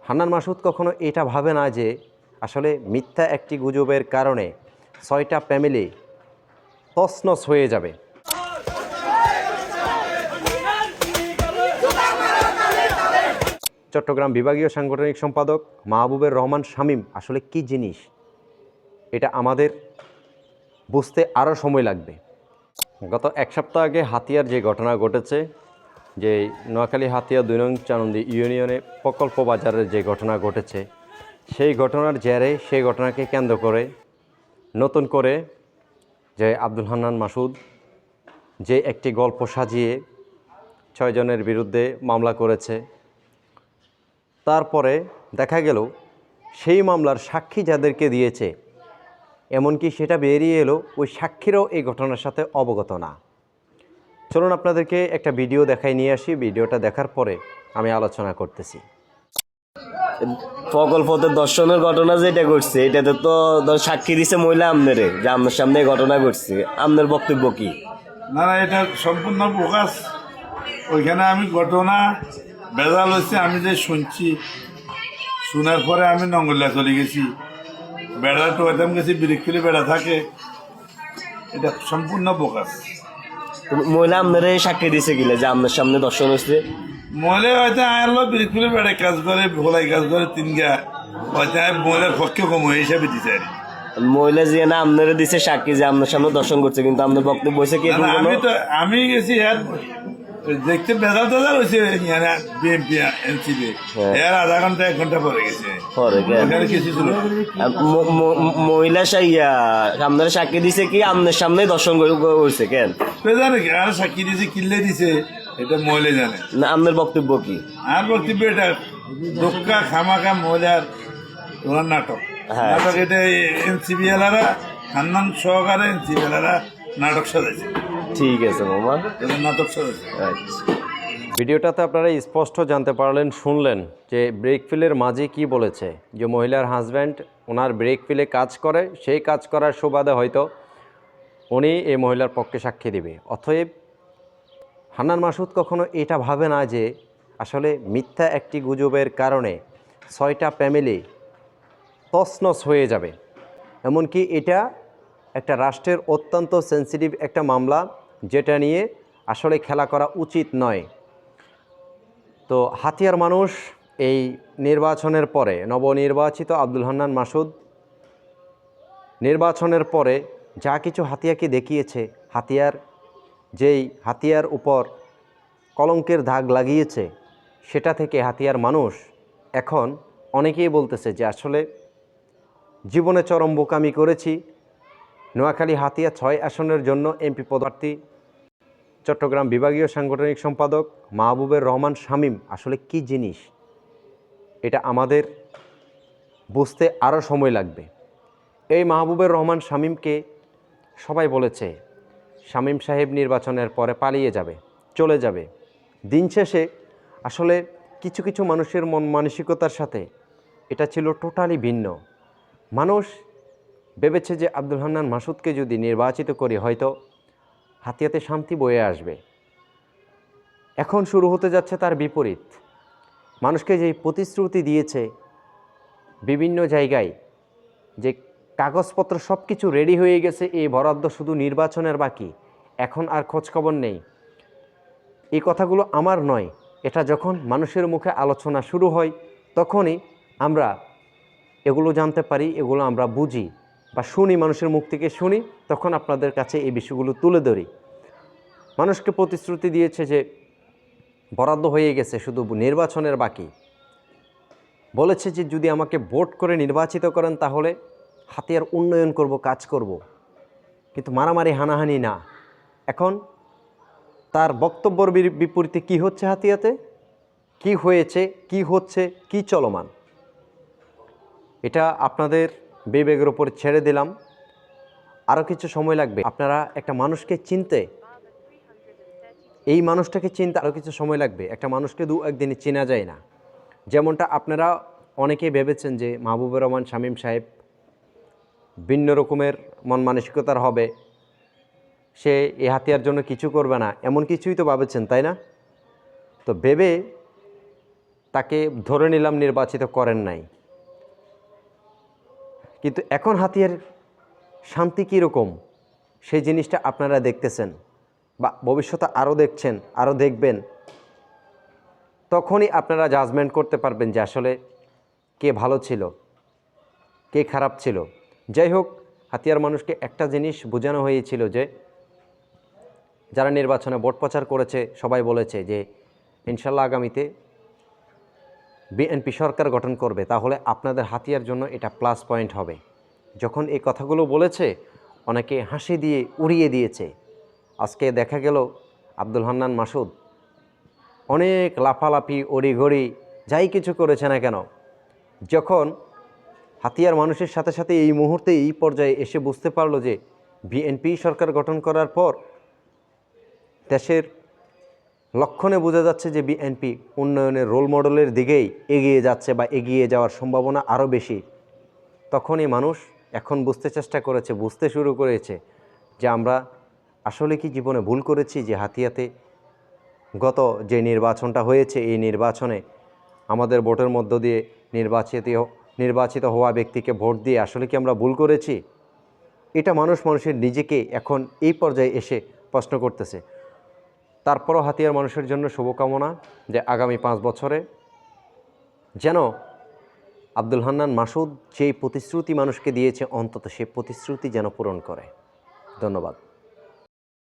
হান্নান মাসুদ কখনো এটা ভাবে না যে আসলে মিথ্যা একটি গুজবের কারণে ৬টা ফ্যামিলি তছনছ হয়ে যাবে। চট্টগ্রাম বিভাগীয় সাংগঠনিক সম্পাদক মাহবুবের রহমান শামীম আসলে কি জিনিস, এটা আমাদের বুঝতে আরও সময় লাগবে। গত এক সপ্তাহ আগে হাতিয়ার যে ঘটনা ঘটেছে, যে নোয়াখালী হাতিয়া ২ নং চানন্দি ইউনিয়নে প্রকল্প বাজারের যে ঘটনা ঘটেছে, সেই ঘটনার জেরে সেই ঘটনাকে কেন্দ্র করে নতুন করে যে আব্দুল হান্নান মাসুদ যে একটি গল্প সাজিয়ে ৬ জনের বিরুদ্ধে মামলা করেছে, তারপরে দেখা গেল সেই মামলার সাক্ষী যাদেরকে দিয়েছে, এমনকি সেটা বেরিয়ে এলো ওই সাক্ষীরাও এই ঘটনার সাথে অবগত না। চলুন আপনাদেরকে একটা ভিডিও দেখাই নিয়ে আসি, ভিডিওটা দেখার পরে আমি আলোচনা করতেছি। প্রকল্পতে দর্শনের ঘটনা যেটা ঘটছে, এটাতে তো সাক্ষী দিছে মহিলা আমনেরে যে আপনার সামনে ঘটনা ঘটছে, আপনার বক্তব্য কি? না না, এটা সম্পূর্ণ প্রকাশ। ওইখানে আমি ঘটনা বেজাল হচ্ছে, আমি যে শুনছি, শোনার পরে আমি নঙ্গলিয়া চলে গেছি, বেড়া টোয়াতাম গেছি, ব্রিক ফেলে বেড়া থাকে, এটা সম্পূর্ণ প্রকাশ। মহিলা আমনেরে সাক্ষী দিছে কিলে যে আপনার সামনে দর্শন হচ্ছে? মহিলা হয়তো আয়ালো ব্রিক ফেলে বেড়া কাজ করে, ভোলাই কাজ করে, তিন গা হয়তো মহিলার পক্ষে কম হয়ে হিসাবে দিতে পারি। মহিলা যে না আপনারে দিছে সাক্ষী যে আপনার সামনে দর্শন করছে, কিন্তু আপনার বক্তব্য হয়েছে কি? আমি গেছি আর দেখতে বেজাল টেজাল হয়েছে, বিএনপি এনসিপি এর আধা ঘন্টা 1 ঘন্টা পরে গেছে, কিছু ছিল। মহিলা সাইয়া আপনার সাক্ষী দিছে কি আপনার সামনে দর্শন করছে কেন জানে কি? আর সাক্ষী দিছে কিনলে দিছে, এটা মহিলা জানে না। আপনার বক্তব্য কি? আর বক্তব্য এটা দোক্কা খামাখা মহিলার তোমার নাটক। নাটক এটা এনসিপি এলারা হান্নান সহকারে এনসিপি এলারা নাটক সাজাইছে। ঠিক আছে মামা, এটা নাটক সাজাইছে। আচ্ছা, ভিডিওটাতে আপনারা স্পষ্ট জানতে পারলেন, শুনলেন যে ব্রেক ফিলের মাঝি কি বলেছে, যে মহিলার হাজব্যান্ড ওনার ব্রেক ফিলে কাজ করে, সেই কাজ করার সুবাদে হয়তো উনি এই মহিলার পক্ষে সাক্ষী দিবে। অতএব হান্নান মাসুদ কখনো এটা ভাবে না যে আসলে মিথ্যা একটি গুজবের কারণে ৬টা ফ্যামিলি তছনছ হয়ে যাবে। এমনকি এটা একটা রাষ্ট্রের অত্যন্ত সেন্সিটিভ একটা মামলা, যেটা নিয়ে আসলে খেলা করা উচিত নয়। তো হাতিয়ার মানুষ এই নির্বাচনের পরে, নবনির্বাচিত আব্দুল হান্নান মাসুদ নির্বাচনের পরে যা কিছু হাতিয়াকে দেখিয়েছে, হাতিয়ার উপর কলঙ্কের দাগ লাগিয়েছে, সেটা থেকে হাতিয়ার মানুষ এখন অনেকেই বলতেছে যে আসলে জীবনে চরম বোকামি করেছি। নোয়াখালী হাতিয়া ৬ আসনের জন্য এমপি পদপ্রার্থী চট্টগ্রাম বিভাগীয় সাংগঠনিক সম্পাদক মাহবুবের রহমান শামীম আসলে কি জিনিস, এটা আমাদের বুঝতে আরও সময় লাগবে। এই মাহবুবের রহমান শামীমকে সবাই বলেছে শামীম সাহেব নির্বাচনের পরে পালিয়ে যাবে, চলে যাবে। দিন শেষে আসলে কিছু কিছু মানুষের মন মানসিকতার সাথে এটা ছিল টোটালি ভিন্ন। মানুষ ভেবেছে যে আব্দুল হান্নান মাসুদকে যদি নির্বাচিত করি হয়তো হাতিয়াতে শান্তি বয়ে আসবে। এখন শুরু হতে যাচ্ছে তার বিপরীত। মানুষকে যে প্রতিশ্রুতি দিয়েছে বিভিন্ন জায়গায়, যে কাগজপত্র সব কিছু রেডি হয়ে গেছে, এই বরাদ্দ শুধু নির্বাচনের বাকি, এখন আর খোঁজখবর নেই, এই কথাগুলো আমার নয়। এটা যখন মানুষের মুখে আলোচনা শুরু হয় তখনই আমরা এগুলো জানতে পারি, এগুলো আমরা বুঝি বা শুনি, মানুষের মুখ থেকে শুনি, তখন আপনাদের কাছে এই বিষয়গুলো তুলে ধরি। মানুষকে প্রতিশ্রুতি দিয়েছে যে বরাদ্দ হয়ে গেছে, শুধু নির্বাচনের বাকি। বলেছে যে যদি আমাকে ভোট করে নির্বাচিত করেন তাহলে হাতিয়ার উন্নয়ন করব, কাজ করব, কিন্তু মারামারি হানাহানি না। এখন তার বক্তব্যের বিপরীতে কি হচ্ছে হাতিয়াতে, কি হয়েছে, কি হচ্ছে, কি চলমান, এটা আপনাদের বিবেকের উপর ছেড়ে দিলাম। আরও কিছু সময় লাগবে। আপনারা একটা মানুষকে চিনতে, এই মানুষটাকে চিনতে আরও কিছু সময় লাগবে। একটা মানুষকে 2-1 দিনে চেনা যায় না। যেমনটা আপনারা অনেকেই ভেবেছেন যে মাহবুবুর রহমান শামীম সাহেব ভিন্ন রকমের মন মানসিকতার হবে, সে এই হাতিয়ার জন্য কিছু করবে না, এমন কিছুই তো ভাবেছেন, তাই না? তো ভেবে তাকে ধরে নিলাম নির্বাচিত করেন নাই, কিন্তু এখন হাতিয়ার শান্তি কীরকম সেই জিনিসটা আপনারা দেখতেছেন বা ভবিষ্যতে আরও দেখছেন, আরও দেখবেন। তখনই আপনারা জাজমেন্ট করতে পারবেন যে আসলে কে ভালো ছিল, কে খারাপ ছিল। যাই হোক, হাতিয়ার মানুষকে একটা জিনিস বোঝানো হয়েছিল যে যারা নির্বাচনে ভোট প্রচার করেছে সবাই বলেছে যে ইনশাল্লাহ আগামীতে বিএনপি সরকার গঠন করবে, তাহলে আপনাদের হাতিয়ার জন্য এটা প্লাস পয়েন্ট হবে। যখন এই কথাগুলো বলেছে অনেকে হাসি দিয়ে উড়িয়ে দিয়েছে। আজকে দেখা গেল আব্দুল হান্নান মাসুদ অনেক লাফালাফি অড়িঘড়ি যাই কিছু করেছে না কেন, যখন হাতিয়ার মানুষের সাথে সাথে এই মুহূর্তে এই পর্যায়ে এসে বুঝতে পারলো যে বিএনপি সরকার গঠন করার পর দেশের লক্ষণে বোঝা যাচ্ছে যে বিএনপি উন্নয়নের রোল মডেলের দিকেই এগিয়ে যাচ্ছে বা এগিয়ে যাওয়ার সম্ভাবনা আরও বেশি, তখনই মানুষ এখন বুঝতে শুরু করেছে যে আমরা আসলে কি জীবনে ভুল করেছি, যে হাতিয়াতে গত যে নির্বাচনটা হয়েছে এই নির্বাচনে আমাদের ভোটের মধ্য দিয়ে নির্বাচিত হওয়া ব্যক্তিকে ভোট দিয়ে আসলে কি আমরা ভুল করেছি। এটা মানুষের নিজেকে এখন এই পর্যায়ে এসে প্রশ্ন করতেছে। তারপরও হাতিয়ার মানুষের জন্য শুভকামনা যে আগামী 5 বছরে যেন আব্দুল হান্নান মাসুদ যেই প্রতিশ্রুতি মানুষকে দিয়েছে অন্তত সেই প্রতিশ্রুতি যেন পূরণ করে। ধন্যবাদ।